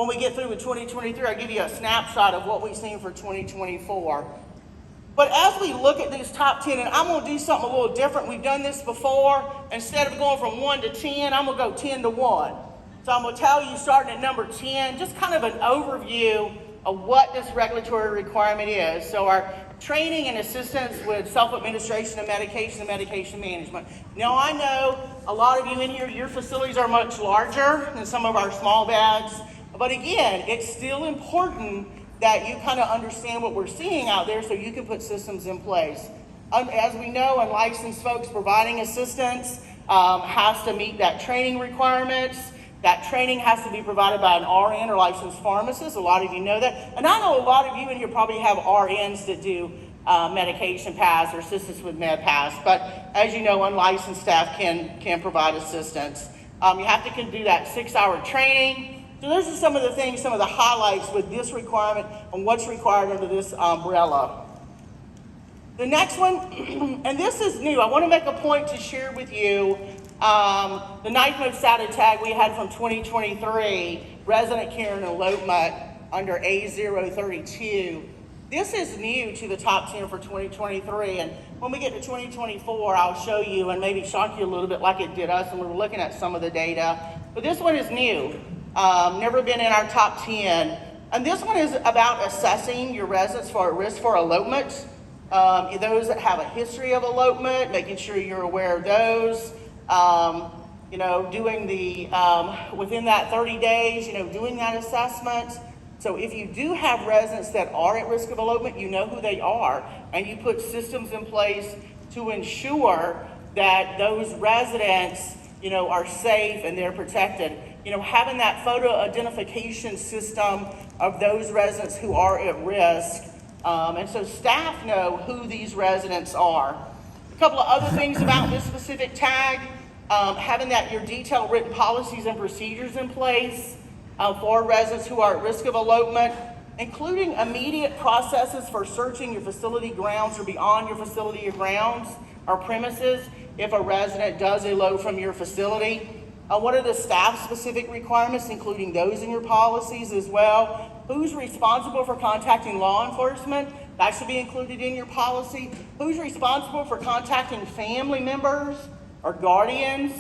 when we get through with 2023, I'll give you a snapshot of what we've seen for 2024. But as we look at these top 10, and I'm going to do something a little different. We've done this before. Instead of going from 1 to 10, I'm going to go 10 to 1. So I'm going to tell you, starting at number 10, just kind of an overview of what this regulatory requirement is. So our training and assistance with self-administration of medication and medication management. Now I know a lot of you in here, your facilities are much larger than some of our small beds. But again, it's still important that you kind of understand what we're seeing out there so you can put systems in place. As we know, unlicensed folks providing assistance has to meet that training requirements. That training has to be provided by an RN or licensed pharmacist. A lot of you know that. And I know a lot of you in here probably have RNs that do medication pass or assistance with med pass. But as you know, unlicensed staff can provide assistance. You have to do that 6-hour training. So those are some of the things, some of the highlights with this requirement and what's required under this umbrella. The next one, and this is new. I want to make a point to share with you the knife mode status tag we had from 2023, resident care and elopement under A032. This is new to the top 10 for 2023, and when we get to 2024, I'll show you and maybe shock you a little bit like it did us, and we were looking at some of the data. But this one is new. Never been in our top 10. And this one is about assessing your residents for risk for elopement. Those that have a history of elopement, making sure you're aware of those. Doing the, within that 30 days, doing that assessment. So if you do have residents that are at risk of elopement, you know who they are, and you put systems in place to ensure that those residents, are safe and they're protected. Having that photo identification system of those residents who are at risk. And so staff know who these residents are. A couple of other things about this specific tag, having your detailed written policies and procedures in place for residents who are at risk of elopement, including immediate processes for searching your facility grounds or beyond your facility or grounds or premises if a resident does elope from your facility. What are the staff-specific requirements, including those in your policies as well? Who's responsible for contacting law enforcement? That should be included in your policy. Who's responsible for contacting family members or guardians?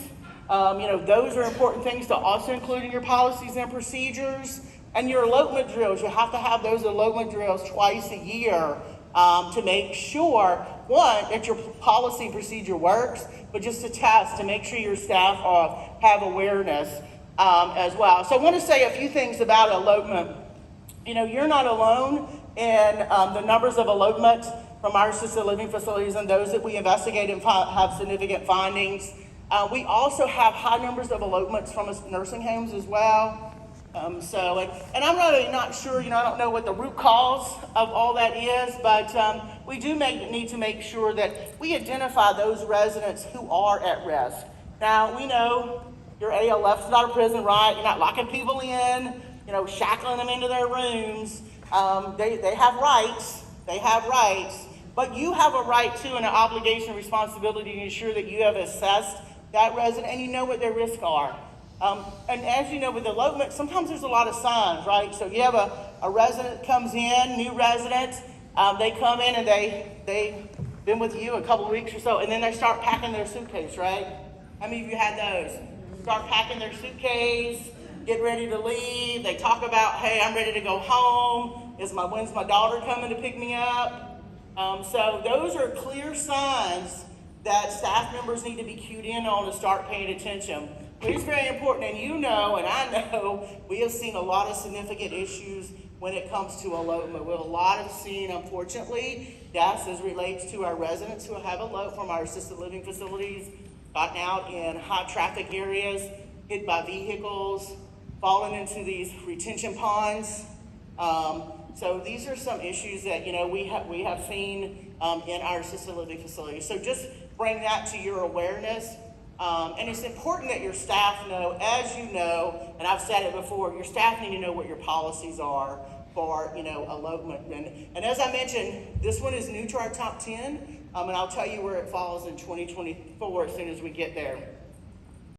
Those are important things to also include in your policies and procedures. And your elopement drills, you have to have those elopement drills twice a year to make sure, one, that your policy procedure works, but just to test to make sure your staff have awareness as well. So I want to say a few things about elopement. You're not alone in the numbers of elopement from our assisted living facilities and those that we investigate and have significant findings. We also have high numbers of elopements from nursing homes as well. And I'm really not sure, I don't know what the root cause of all that is, but we do need to make sure that we identify those residents who are at risk. Now, we know your ALF's not a prison, right? You're not locking people in, shackling them into their rooms. They have rights. They have rights. But you have a right to and an obligation and responsibility to ensure that you have assessed that resident and you know what their risks are. And as you know, with elopement, sometimes there's a lot of signs, right? So you have a resident comes in, new resident, they come in and they've been with you a couple of weeks or so, and then they start packing their suitcase, right? How many of you had those? Start packing their suitcase, get ready to leave. They talk about, hey, I'm ready to go home. When's my daughter coming to pick me up? So those are clear signs that staff members need to be cued in on to start paying attention. It's very important, and and I know, we have seen a lot of significant issues when it comes to elopement. We have a lot of seen, unfortunately, deaths as relates to our residents who have eloped from our assisted living facilities, gotten out in high traffic areas, hit by vehicles, fallen into these retention ponds. So these are some issues that, we have seen in our assisted living facilities. So just bring that to your awareness. And it's important that your staff know, as you know, and I've said it before, your staff need to know what your policies are for, elopement. And as I mentioned, this one is new to our top 10, and I'll tell you where it falls in 2024 as soon as we get there.